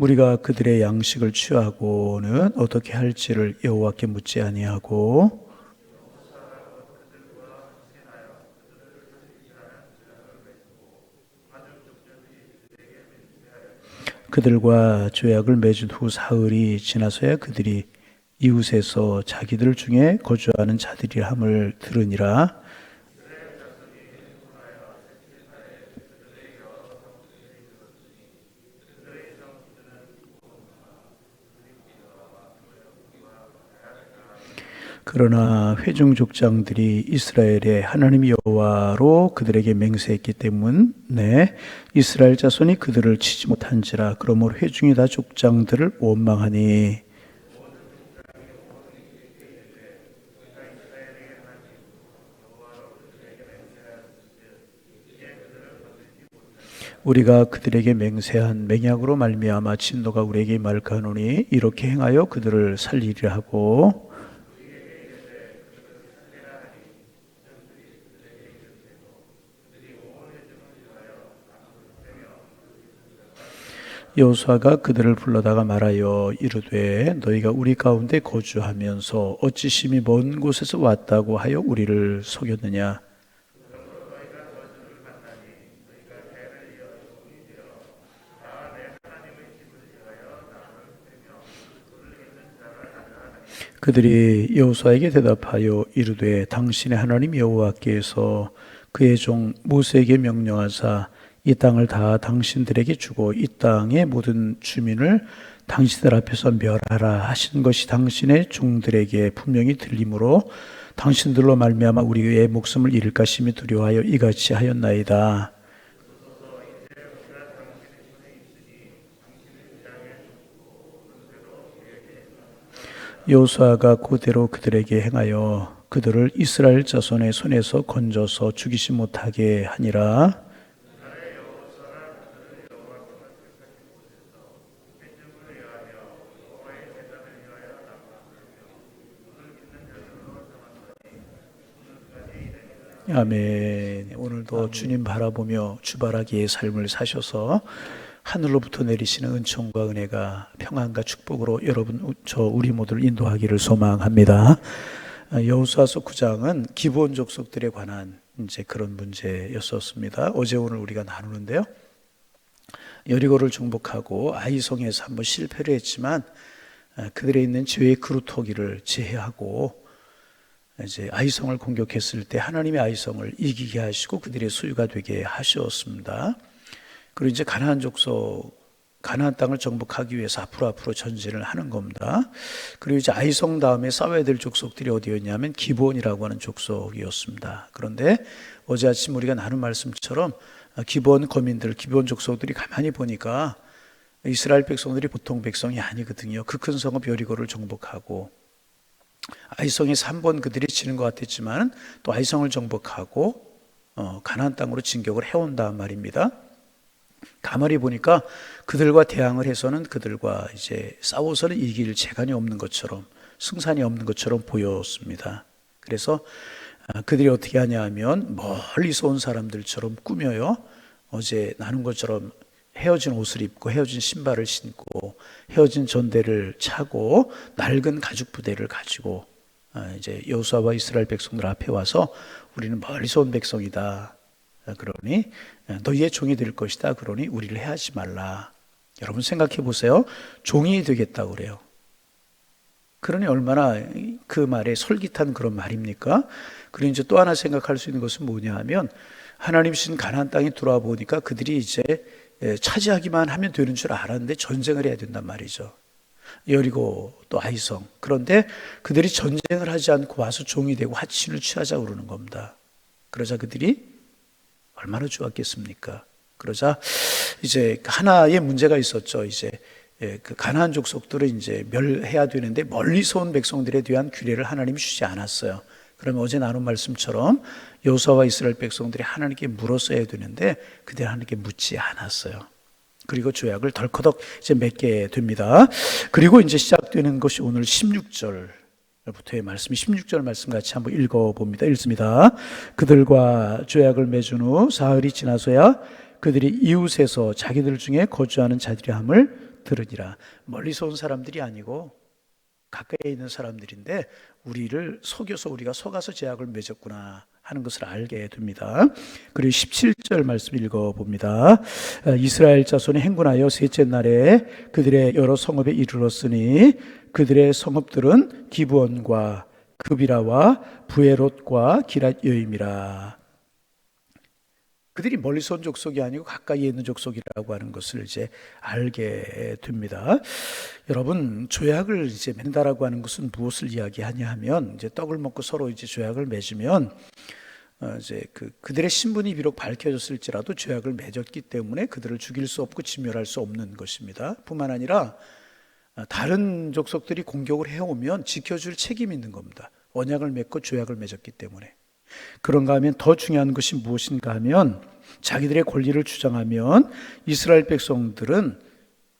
우리가 그들의 양식을 취하고는 어떻게 할지를 여호와께 묻지 아니하고 그들과 조약을 맺은 후 사흘이 지나서야 그들이 이웃에서 자기들 중에 거주하는 자들이 함을 들으니라. 그러나 회중 족장들이 이스라엘의 하나님 여호와로 그들에게 맹세했기 때문에 이스라엘 자손이 그들을 치지 못한지라. 그러므로 회중이 다 족장들을 원망하니 우리가 그들에게 맹세한 맹약으로 말미암아 진노가 우리에게 임할까노니 이렇게 행하여 그들을 살리리라 하고 여호수아가 그들을 불러다가 말하여 이르되 너희가 우리 가운데 거주하면서 어찌 심히 먼 곳에서 왔다고 하여 우리를 속였느냐. 그들이 여호수아에게 대답하여 이르되 당신의 하나님 여호와께서 그의 종 모세에게 명령하사 이 땅을 다 당신들에게 주고 이 땅의 모든 주민을 당신들 앞에서 멸하라 하신 것이 당신의 종들에게 분명히 들리므로 당신들로 말미암아 우리의 목숨을 잃을까 심히 두려워하여 이같이 하였나이다. 여호수아가 그대로 그들에게 행하여 그들을 이스라엘 자손의 손에서 건져서 죽이지 못하게 하니라. 아멘. 오늘도 주님 바라보며 주바라기의 삶을 사셔서 하늘로부터 내리시는 은총과 은혜가 평안과 축복으로 여러분 우리 모두를 인도하기를 소망합니다. 여호수아서 9장은 기브온 족속들에 관한 이제 그런 문제였었습니다. 어제 오늘 우리가 나누는데요. 여리고를 정복하고 아이성에서 한번 실패를 했지만 그들에 있는 죄의 그루터기를 제해하고 이제 아이성을 공격했을 때 하나님의 아이성을 이기게 하시고 그들의 소유가 되게 하셨습니다. 그리고 이제 가나안 족속, 가나안 땅을 정복하기 위해서 앞으로 전진을 하는 겁니다. 그리고 이제 아이성 다음에 싸워야 될 족속들이 어디였냐면 기브온이라고 하는 족속이었습니다. 그런데 어제 아침 우리가 나눈 말씀처럼 기브온 거민들, 기브온 족속들이 가만히 보니까 이스라엘 백성들이 보통 백성이 아니거든요. 그 큰 성읍 여리고를 정복하고 아이성에서 한 번 그들이 지는 것 같았지만 또 아이성을 정복하고 가나안 땅으로 진격을 해온단 말입니다. 가만히 보니까 그들과 대항을 해서는 그들과 이제 싸워서는 이길 재간이 없는 것처럼 승산이 없는 것처럼 보였습니다. 그래서 그들이 어떻게 하냐 하면 멀리서 온 사람들처럼 꾸며요. 어제 나눈 것처럼 헤어진 옷을 입고 헤어진 신발을 신고 헤어진 전대를 차고 낡은 가죽 부대를 가지고 이제 여호수아와 이스라엘 백성들 앞에 와서 우리는 멀리서 온 백성이다. 그러니 너희의 종이 될 것이다. 그러니 우리를 해하지 말라. 여러분 생각해 보세요. 종이 되겠다고 그래요. 그러니 얼마나 그 말에 솔깃한 그런 말입니까? 그리고 이제 또 하나 생각할 수 있는 것은 뭐냐 하면 하나님 신 가나안 땅에 들어와 보니까 그들이 이제 차지하기만 하면 되는 줄 알았는데 전쟁을 해야 된단 말이죠. 여리고 또 아이성. 그런데 그들이 전쟁을 하지 않고 와서 종이 되고 하친을 취하자고 그러는 겁니다. 그러자 그들이 얼마나 좋았겠습니까? 그러자 이제 하나의 문제가 있었죠. 이제 그 가나안 족속들을 이제 멸해야 되는데 멀리서 온 백성들에 대한 규례를 하나님이 주지 않았어요. 그러면 어제 나눈 말씀처럼 여호수아와 이스라엘 백성들이 하나님께 물었어야 되는데 그들이 하나님께 묻지 않았어요. 그리고 조약을 덜커덕 이제 맺게 됩니다. 그리고 이제 시작되는 것이 오늘 16절부터의 말씀, 16절 말씀 같이 한번 읽어봅니다. 읽습니다. 그들과 조약을 맺은 후 사흘이 지나서야 그들이 이웃에서 자기들 중에 거주하는 자들이 함을 들으니라. 멀리서 온 사람들이 아니고 가까이 있는 사람들인데 우리를 속여서 우리가 속아서 제약을 맺었구나 하는 것을 알게 됩니다. 그리고 17절 말씀 읽어봅니다. 이스라엘 자손이 행군하여 셋째 날에 그들의 여러 성읍에 이르렀으니 그들의 성읍들은 기브온과 그비라와 부에롯과 기랏 여임이라. 그들이 멀리서 온 족속이 아니고 가까이에 있는 족속이라고 하는 것을 이제 알게 됩니다. 여러분, 조약을 이제 맺는다라고 하는 것은 무엇을 이야기하냐 하면, 이제 떡을 먹고 서로 이제 조약을 맺으면, 이제 그들의 신분이 비록 밝혀졌을지라도 조약을 맺었기 때문에 그들을 죽일 수 없고 진멸할 수 없는 것입니다. 뿐만 아니라 다른 족속들이 공격을 해오면 지켜줄 책임이 있는 겁니다. 언약을 맺고 조약을 맺었기 때문에. 그런가 하면 더 중요한 것이 무엇인가 하면 자기들의 권리를 주장하면 이스라엘 백성들은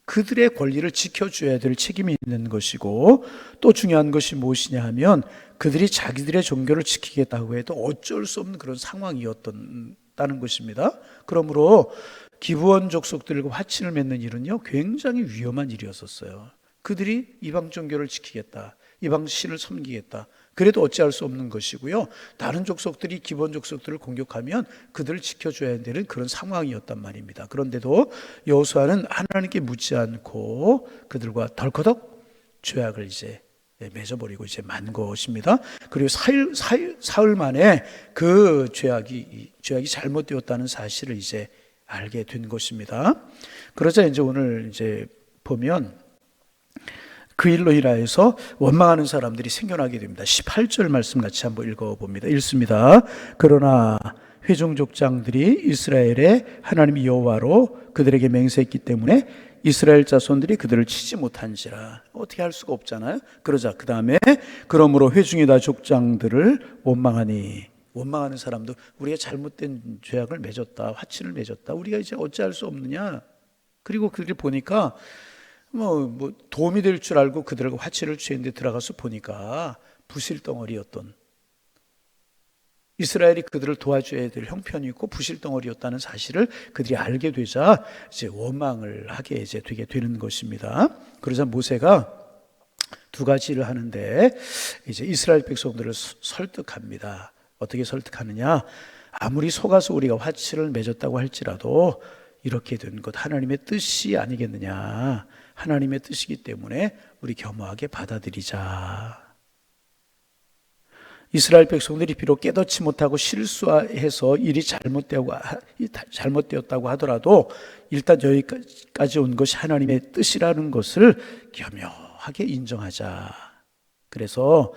그들의 권리를 지켜줘야 될 책임이 있는 것이고, 또 중요한 것이 무엇이냐 하면 그들이 자기들의 종교를 지키겠다고 해도 어쩔 수 없는 그런 상황이었다는 것입니다. 그러므로 기브온 족속들과 화친을 맺는 일은요 굉장히 위험한 일이었었어요. 그들이 이방 종교를 지키겠다, 이방 신을 섬기겠다, 그래도 어찌할 수 없는 것이고요. 다른 족속들이 기본 족속들을 공격하면 그들을 지켜줘야 되는 그런 상황이었단 말입니다. 그런데도 여호수아는 하나님께 묻지 않고 그들과 덜커덕 조약을 이제 맺어버리고 이제 만 것입니다. 그리고 사흘 만에 그 조약이 잘못되었다는 사실을 이제 알게 된 것입니다. 그러자 이제 오늘 이제 보면 그 일로 인하여서 원망하는 사람들이 생겨나게 됩니다. 18절 말씀 같이 한번 읽어봅니다. 읽습니다. 그러나 회중족장들이 이스라엘의 하나님 여호와로 그들에게 맹세했기 때문에 이스라엘 자손들이 그들을 치지 못한지라. 어떻게 할 수가 없잖아요. 그러자 그 다음에 그러므로 회중의 다 족장들을 원망하니, 원망하는 사람도 우리가 잘못된 죄악을 맺었다, 화친을 맺었다, 우리가 이제 어찌할 수 없느냐. 그리고 그들이 보니까 뭐 도움이 될 줄 알고 그들과 화친을 취했는데 들어가서 보니까 부실덩어리였던, 이스라엘이 그들을 도와줘야 될 형편이 있고 부실덩어리였다는 사실을 그들이 알게 되자 이제 원망을 하게 이제 되게 되는 것입니다. 그러자 모세가 두 가지를 하는데 이제 이스라엘 백성들을 설득합니다. 어떻게 설득하느냐? 아무리 속아서 우리가 화친을 맺었다고 할지라도 이렇게 된 것 하나님의 뜻이 아니겠느냐. 하나님의 뜻이기 때문에 우리 겸허하게 받아들이자. 이스라엘 백성들이 비록 깨닫지 못하고 실수해서 일이 잘못되었다고 하더라도 일단 여기까지 온 것이 하나님의 뜻이라는 것을 겸허하게 인정하자. 그래서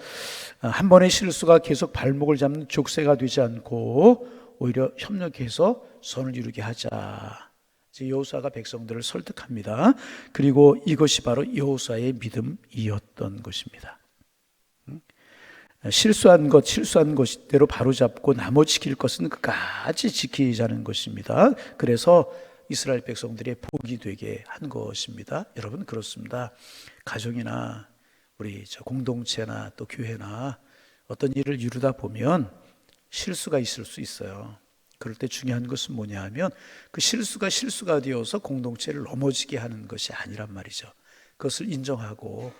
한 번의 실수가 계속 발목을 잡는 족쇄가 되지 않고 오히려 협력해서 선을 이루게 하자. 여호수아가 백성들을 설득합니다. 그리고 이것이 바로 여호수아의 믿음이었던 것입니다. 실수한 것대로 바로잡고 나머지 지킬 것은 끝까지 지키자는 것입니다. 그래서 이스라엘 백성들의 복이 되게 한 것입니다. 여러분, 그렇습니다. 가정이나 우리 공동체나 또 교회나 어떤 일을 이루다 보면 실수가 있을 수 있어요. 그럴 때 중요한 것은 뭐냐 하면 그 실수가 되어서 공동체를 넘어지게 하는 것이 아니란 말이죠. 그것을 인정하고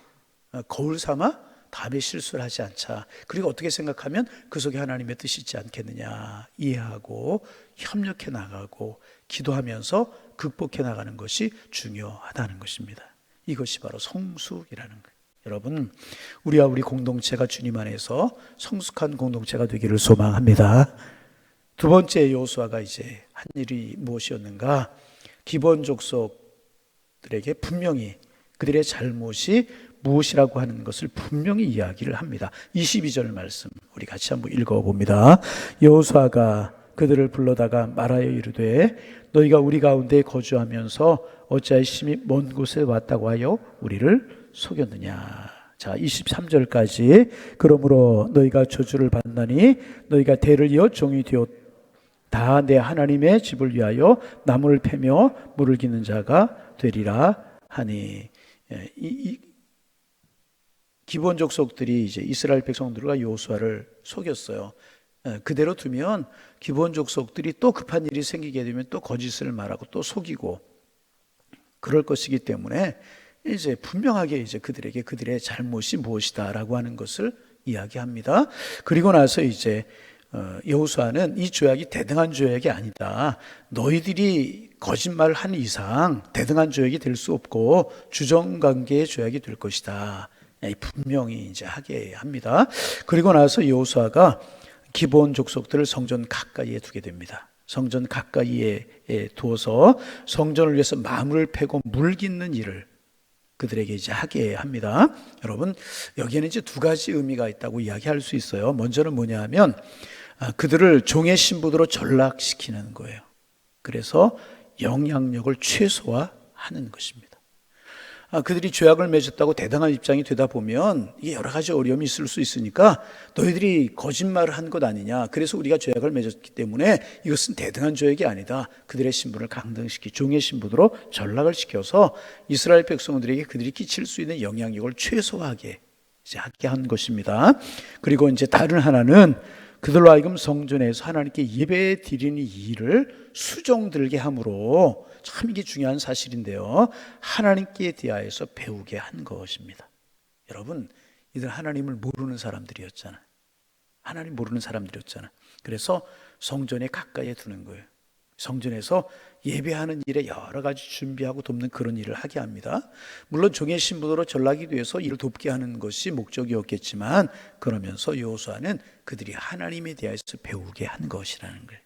거울 삼아 다음에 실수를 하지 않자. 그리고 어떻게 생각하면 그 속에 하나님의 뜻이 있지 않겠느냐 이해하고 협력해 나가고 기도하면서 극복해 나가는 것이 중요하다는 것입니다. 이것이 바로 성숙이라는 거예요. 여러분, 우리와 우리 공동체가 주님 안에서 성숙한 공동체가 되기를 소망합니다. 두 번째 여호수아가 이제 한 일이 무엇이었는가? 기본 족속들에게 분명히 그들의 잘못이 무엇이라고 하는 것을 분명히 이야기를 합니다. 22절 말씀 우리 같이 한번 읽어봅니다. 여호수아가 그들을 불러다가 말하여 이르되 너희가 우리 가운데 거주하면서 어찌하여 심히 먼 곳에 왔다고 하여 우리를 속였느냐. 자, 23절까지 그러므로 너희가 저주를 받나니 너희가 대를 이어 종이 되었다. 다 내 하나님의 집을 위하여 나무를 패며 물을 기는 자가 되리라 하니. 기본 족속들이 이제 이스라엘 백성들과 여호수아를 속였어요. 그대로 두면 기본 족속들이 또 급한 일이 생기게 되면 또 거짓을 말하고 또 속이고 그럴 것이기 때문에 이제 분명하게 이제 그들에게 그들의 잘못이 무엇이다라고 하는 것을 이야기합니다. 그리고 나서 이제 여호수아는 이 조약이 대등한 조약이 아니다. 너희들이 거짓말을 한 이상 대등한 조약이 될 수 없고 주정관계의 조약이 될 것이다. 분명히 이제 하게 합니다. 그리고 나서 여호수아가 기브온 족속들을 성전 가까이에 두게 됩니다. 성전 가까이에 두어서 성전을 위해서 마물을 패고 물 깃는 일을 그들에게 이제 하게 합니다. 여러분, 여기에는 이제 두 가지 의미가 있다고 이야기할 수 있어요. 먼저는 뭐냐 하면 그들을 종의 신분으로 전락시키는 거예요. 그래서 영향력을 최소화하는 것입니다. 그들이 죄악을 맺었다고 대당한 입장이 되다 보면 이게 여러 가지 어려움이 있을 수 있으니까 너희들이 거짓말을 한 것 아니냐. 그래서 우리가 죄악을 맺었기 때문에 이것은 대등한 죄악이 아니다. 그들의 신분을 강등시키 종의 신분으로 전락을 시켜서 이스라엘 백성들에게 그들이 끼칠 수 있는 영향력을 최소화하게 이제 하게 한 것입니다. 그리고 이제 다른 하나는 그들로 하여금 성전에서 하나님께 예배 드리는 일을 수종들게 함으로 참 이게 중요한 사실인데요. 하나님께 대하여서 배우게 한 것입니다. 여러분, 이들 하나님을 모르는 사람들이었잖아요. 하나님 모르는 사람들이었잖아요. 그래서 성전에 가까이에 두는 거예요. 성전에서 예배하는 일에 여러 가지 준비하고 돕는 그런 일을 하게 합니다. 물론 종의 신분으로 전락이 돼서 이를 돕게 하는 것이 목적이었겠지만 그러면서 여호수아는 그들이 하나님에 대해서 배우게 한 것이라는 거예요.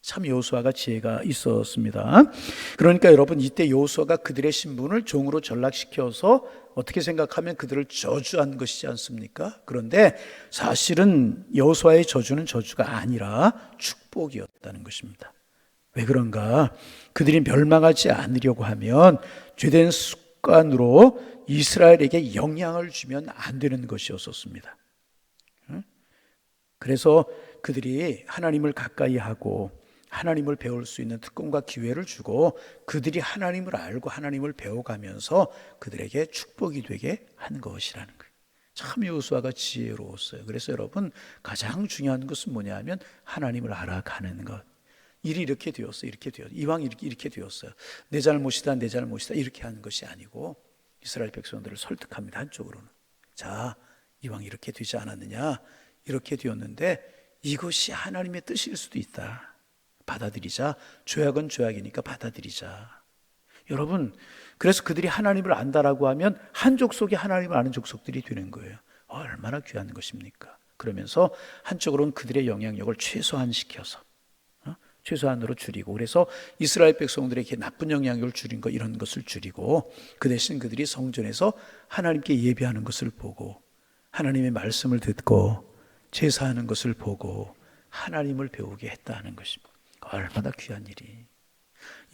참 여호수아가 지혜가 있었습니다. 그러니까 여러분, 이때 여호수아가 그들의 신분을 종으로 전락시켜서 어떻게 생각하면 그들을 저주한 것이지 않습니까? 그런데 사실은 여호수아의 저주는 저주가 아니라 축복이었다는 것입니다. 왜 그런가? 그들이 멸망하지 않으려고 하면 죄된 습관으로 이스라엘에게 영향을 주면 안 되는 것이었습니다. 그래서 그들이 하나님을 가까이 하고 하나님을 배울 수 있는 특권과 기회를 주고 그들이 하나님을 알고 하나님을 배워가면서 그들에게 축복이 되게 한 것이라는 거예요. 참 여호수아가 지혜로웠어요. 그래서 여러분, 가장 중요한 것은 뭐냐 하면 하나님을 알아가는 것. 일이 이렇게 되었어요. 이렇게 되었어요. 이왕 이렇게 되었어요. 내 잘못이다, 내 잘못이다. 이렇게 하는 것이 아니고 이스라엘 백성들을 설득합니다. 한쪽으로는. 자, 이왕 이렇게 되지 않았느냐? 이렇게 되었는데 이것이 하나님의 뜻일 수도 있다. 받아들이자. 죄악은 죄악이니까 받아들이자. 여러분, 그래서 그들이 하나님을 안다라고 하면 한 족속이 하나님을 아는 족속들이 되는 거예요. 얼마나 귀한 것입니까? 그러면서 한쪽으로는 그들의 영향력을 최소한으로 줄이고, 그래서 이스라엘 백성들에게 나쁜 영향력을 줄인 것, 이런 것을 줄이고, 그 대신 그들이 성전에서 하나님께 예배하는 것을 보고 하나님의 말씀을 듣고 제사하는 것을 보고 하나님을 배우게 했다는 것입니다. 얼마나 귀한 일이.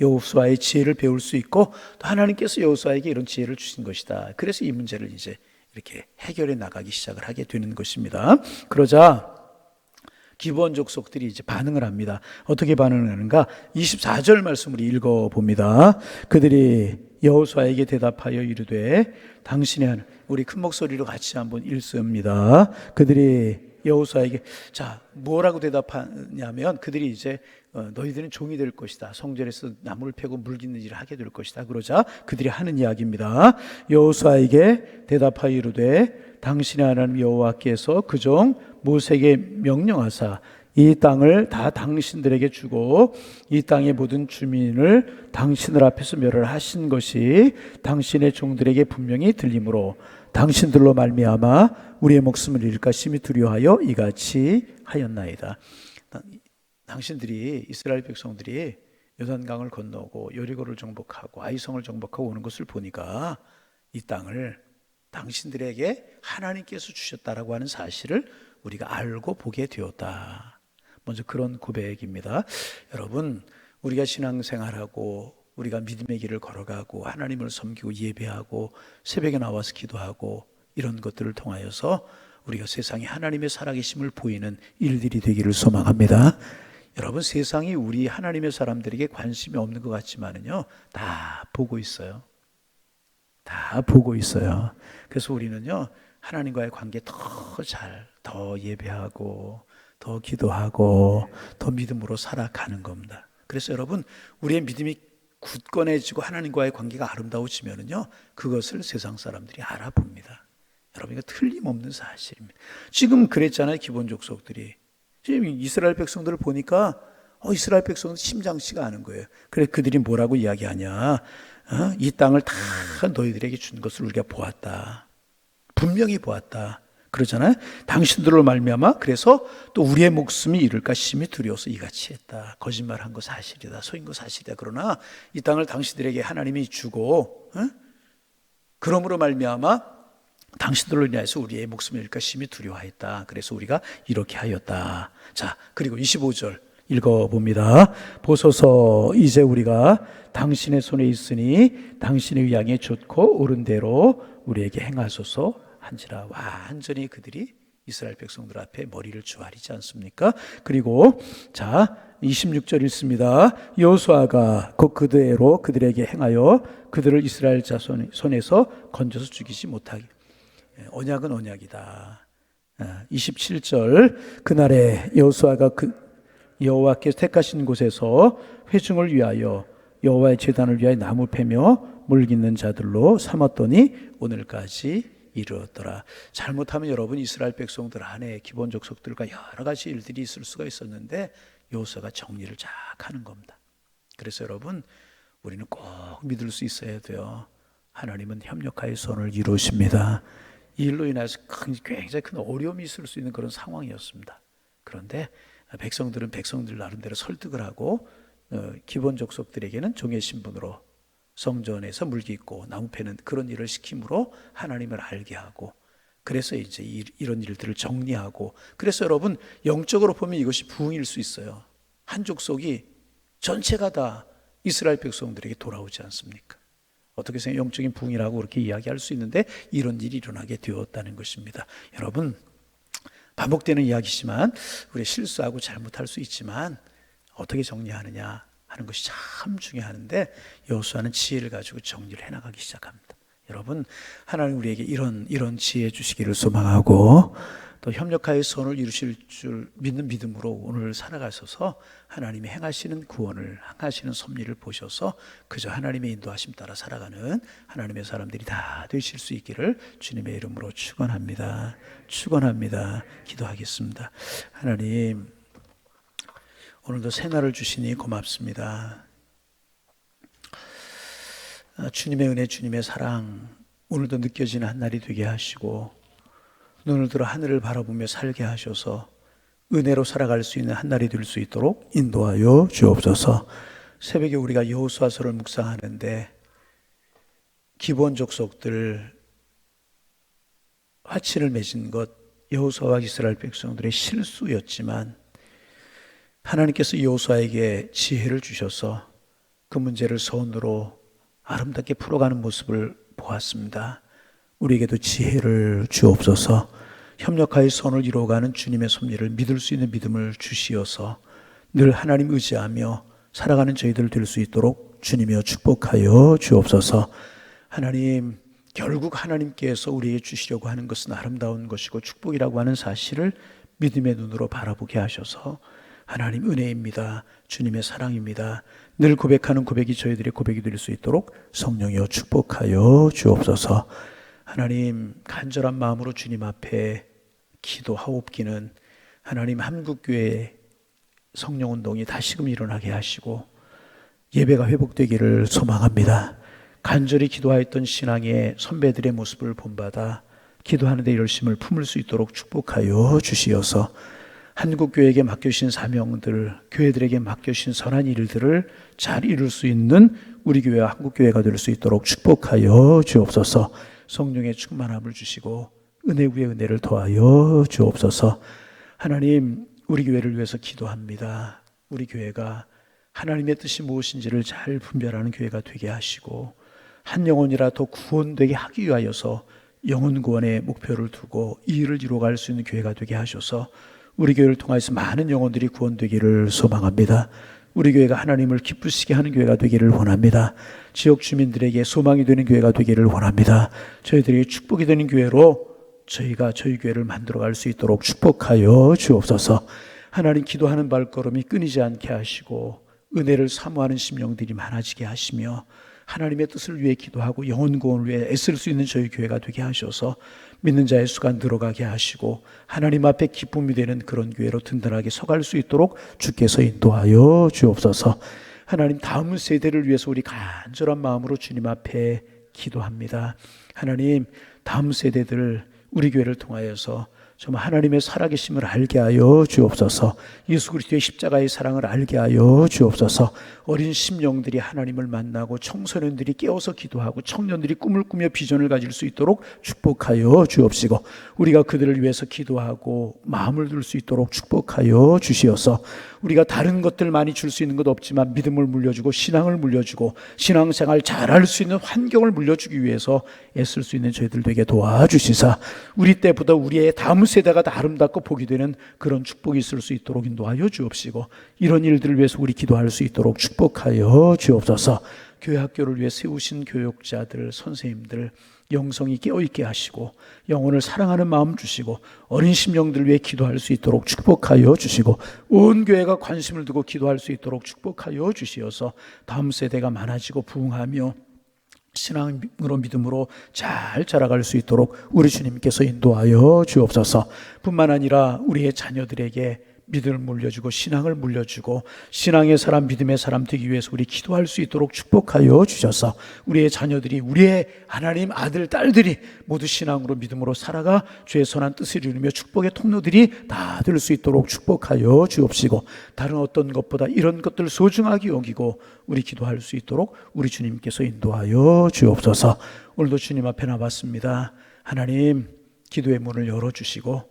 여호수아의 지혜를 배울 수 있고 또 하나님께서 여호수아에게 이런 지혜를 주신 것이다. 그래서 이 문제를 이제 이렇게 해결해 나가기 시작을 하게 되는 것입니다. 그러자 기브온 족속들이 이제 반응을 합니다. 어떻게 반응을 하는가? 24절 말씀을 읽어봅니다. 그들이 여호수아에게 대답하여 이르되 당신의 하나님, 우리 큰 목소리로 같이 한번 읽습니다. 그들이 여호수아에게, 자, 뭐라고 대답하냐면 그들이 이제 너희들은 종이 될 것이다. 성전에서 나무를 패고 물 깃는 일을 하게 될 것이다. 그러자 그들이 하는 이야기입니다. 여호수아에게 대답하여 이르되 당신의 하나님 여호와께서 그종 모세에게 명령하사 이 땅을 다 당신들에게 주고 이 땅의 모든 주민을 당신들 앞에서 멸하신 것이 당신의 종들에게 분명히 들리므로 당신들로 말미암아 우리의 목숨을 잃을까 심히 두려워하여 이같이 하였나이다. 당신들이, 이스라엘 백성들이 요단강을 건너고 여리고를 정복하고 아이성을 정복하고 오는 것을 보니까 이 땅을 당신들에게 하나님께서 주셨다라고 하는 사실을 우리가 알고 보게 되었다. 먼저 그런 고백입니다. 여러분, 우리가 신앙생활하고 우리가 믿음의 길을 걸어가고 하나님을 섬기고 예배하고 새벽에 나와서 기도하고 이런 것들을 통하여서 우리가 세상에 하나님의 살아계심을 보이는 일들이 되기를 소망합니다. 여러분, 세상이 우리 하나님의 사람들에게 관심이 없는 것 같지만은요, 다 보고 있어요. 다 보고 있어요. 그래서 우리는요, 하나님과의 관계 더 예배하고 더 기도하고 더 믿음으로 살아가는 겁니다. 그래서 여러분, 우리의 믿음이 굳건해지고 하나님과의 관계가 아름다워지면은요, 그것을 세상 사람들이 알아봅니다. 여러분, 이거 틀림없는 사실입니다. 지금 그랬잖아요, 기본 족속들이. 지금 이스라엘 백성들을 보니까 이스라엘 백성은 심상치가 않은 거예요. 그래 그들이 뭐라고 이야기하냐? 이 땅을 다 너희들에게 준 것을 우리가 보았다. 분명히 보았다. 그러잖아요. 당신들로 말미암아 그래서 또 우리의 목숨이 잃을까 심히 두려워서 이같이 했다. 거짓말한 거 사실이다. 속인 거 사실이다. 그러나 이 땅을 당신들에게 하나님이 주고 그러므로 말미암아 당신들로 인해서 우리의 목숨이 잃을까 심히 두려워했다. 그래서 우리가 이렇게 하였다. 자, 그리고 25절 읽어봅니다. 보소서 이제 우리가 당신의 손에 있으니 당신의 위양에 좋고 옳은 대로 우리에게 행하소서 한지라. 완전히 그들이 이스라엘 백성들 앞에 머리를 조아리지 않습니까? 그리고 자 26절 읽습니다. 여호수아가 곧 그대로 그들에게 행하여 그들을 이스라엘 자손의 손에서 건져서 죽이지 못하게. 언약은 언약이다. 27절 그날에 여호수아가 여호와께서 택하신 곳에서 회중을 위하여 여호와의 제단을 위하여 나무 패며 물 깃는 자들로 삼았더니 오늘까지 이르렀더라. 잘못하면 여러분 이스라엘 백성들 안에 기본 족속들과 여러 가지 일들이 있을 수가 있었는데 여호수아가 정리를 쫙 하는 겁니다. 그래서 여러분 우리는 꼭 믿을 수 있어야 돼요. 하나님은 협력하여 선을 이루십니다. 이 일로 인해서 굉장히 큰 어려움이 있을 수 있는 그런 상황이었습니다. 그런데 백성들은 백성들 나름대로 설득을 하고 기본 족속들에게는 종의 신분으로 성전에서 물깃고 나무 패는 그런 일을 시킴으로 하나님을 알게 하고 그래서 이제 이런 일들을 정리하고 그래서 여러분 영적으로 보면 이것이 부흥일 수 있어요. 한 족속이 전체가 다 이스라엘 백성들에게 돌아오지 않습니까? 어떻게 생각해 영적인 부흥이라고 그렇게 이야기할 수 있는데 이런 일이 일어나게 되었다는 것입니다. 여러분 반복되는 이야기지만 우리 실수하고 잘못할 수 있지만 어떻게 정리하느냐 하는 것이 참 중요한데 여호수아는 지혜를 가지고 정리를 해나가기 시작합니다. 여러분 하나님 우리에게 이런 지혜 주시기를 소망하고 또 협력하여 선을 이루실 줄 믿는 믿음으로 오늘 살아가셔서 하나님이 행하시는 구원을 행하시는 섭리를 보셔서 그저 하나님의 인도하심 따라 살아가는 하나님의 사람들이 다 되실 수 있기를 주님의 이름으로 축원합니다. 축원합니다. 기도하겠습니다. 하나님 오늘도 새날을 주시니 고맙습니다. 주님의 은혜 주님의 사랑 오늘도 느껴지는 한날이 되게 하시고 눈을 들어 하늘을 바라보며 살게 하셔서 은혜로 살아갈 수 있는 한날이 될 수 있도록 인도하여 주옵소서. 새벽에 우리가 여호수아서를 묵상하는데 기본 족속들 화친을 맺은 것 여호수아와 이스라엘 백성들의 실수였지만 하나님께서 여호수아에게 지혜를 주셔서 그 문제를 선으로 아름답게 풀어가는 모습을 보았습니다. 우리에게도 지혜를 주옵소서. 협력하여 선을 이루어가는 주님의 섭리를 믿을 수 있는 믿음을 주시어서 늘 하나님 의지하며 살아가는 저희들 될 수 있도록 주님이여 축복하여 주옵소서. 하나님 결국 하나님께서 우리에게 주시려고 하는 것은 아름다운 것이고 축복이라고 하는 사실을 믿음의 눈으로 바라보게 하셔서 하나님 은혜입니다. 주님의 사랑입니다. 늘 고백하는 고백이 저희들의 고백이 될 수 있도록 성령이여 축복하여 주옵소서. 하나님 간절한 마음으로 주님 앞에 기도하옵기는 하나님 한국교회 성령운동이 다시금 일어나게 하시고 예배가 회복되기를 소망합니다. 간절히 기도하였던 신앙의 선배들의 모습을 본받아 기도하는 데 열심을 품을 수 있도록 축복하여 주시어서 한국교회에게 맡겨주신 사명들, 교회들에게 맡겨주신 선한 일들을 잘 이룰 수 있는 우리 교회와 한국교회가 될 수 있도록 축복하여 주옵소서. 성령의 충만함을 주시고 은혜 위에 은혜를 더하여 주옵소서. 하나님 우리 교회를 위해서 기도합니다. 우리 교회가 하나님의 뜻이 무엇인지를 잘 분별하는 교회가 되게 하시고 한 영혼이라도 구원되게 하기 위하여서 영혼 구원의 목표를 두고 이 일을 이루어갈 수 있는 교회가 되게 하셔서 우리 교회를 통해서 많은 영혼들이 구원되기를 소망합니다. 우리 교회가 하나님을 기쁘시게 하는 교회가 되기를 원합니다. 지역 주민들에게 소망이 되는 교회가 되기를 원합니다. 저희들이 축복이 되는 교회로 저희가 저희 교회를 만들어갈 수 있도록 축복하여 주옵소서. 하나님 기도하는 발걸음이 끊이지 않게 하시고 은혜를 사모하는 심령들이 많아지게 하시며 하나님의 뜻을 위해 기도하고 영혼 구원을 위해 애쓸 수 있는 저희 교회가 되게 하셔서 믿는 자의 수가 늘어가게 하시고 하나님 앞에 기쁨이 되는 그런 교회로 든든하게 서갈 수 있도록 주께서 인도하여 주옵소서. 하나님, 다음 세대를 위해서 우리 간절한 마음으로 주님 앞에 기도합니다. 하나님, 다음 세대들 우리 교회를 통하여서 정말 하나님의 살아계심을 알게 하여 주옵소서. 예수 그리스도의 십자가의 사랑을 알게 하여 주옵소서. 어린 심령들이 하나님을 만나고 청소년들이 깨어서 기도하고 청년들이 꿈을 꾸며 비전을 가질 수 있도록 축복하여 주옵시고 우리가 그들을 위해서 기도하고 마음을 둘 수 있도록 축복하여 주시어서 우리가 다른 것들 많이 줄 수 있는 것 없지만 믿음을 물려주고 신앙을 물려주고 신앙생활 잘할 수 있는 환경을 물려주기 위해서 애쓸 수 있는 저희들 되게 도와주시사 우리 때보다 우리의 다음 세대가 더 아름답고 복이 되는 그런 축복이 있을 수 있도록 인도하여 주옵시고 이런 일들을 위해서 우리 기도할 수 있도록 축복하여 주옵소서. 교회 학교를 위해 세우신 교육자들, 선생님들 영성이 깨어있게 하시고 영혼을 사랑하는 마음 주시고 어린 심령들 위해 기도할 수 있도록 축복하여 주시고 온 교회가 관심을 두고 기도할 수 있도록 축복하여 주시어서 다음 세대가 많아지고 부흥하며 신앙으로 믿음으로 잘 자라갈 수 있도록 우리 주님께서 인도하여 주옵소서. 뿐만 아니라 우리의 자녀들에게 믿음을 물려주고 신앙을 물려주고 신앙의 사람 믿음의 사람 되기 위해서 우리 기도할 수 있도록 축복하여 주셔서 우리의 자녀들이 우리의 하나님 아들 딸들이 모두 신앙으로 믿음으로 살아가 주의 선한 뜻을 이루며 축복의 통로들이 다 될 수 있도록 축복하여 주옵시고 다른 어떤 것보다 이런 것들 소중하게 여기고 우리 기도할 수 있도록 우리 주님께서 인도하여 주옵소서. 오늘도 주님 앞에 나왔습니다. 하나님, 기도의 문을 열어주시고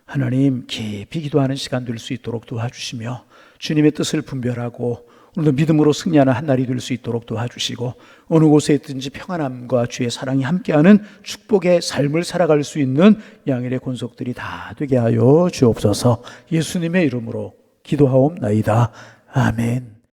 하나님, 깊이 기도하는 시간 될 수 있도록 도와주시며 주님의 뜻을 분별하고 오늘도 믿음으로 승리하는 한 날이 될 수 있도록 도와주시고 어느 곳에 있든지 평안함과 주의 사랑이 함께하는 축복의 삶을 살아갈 수 있는 양일의 권속들이 다 되게 하여 주옵소서. 예수님의 이름으로 기도하옵나이다. 아멘.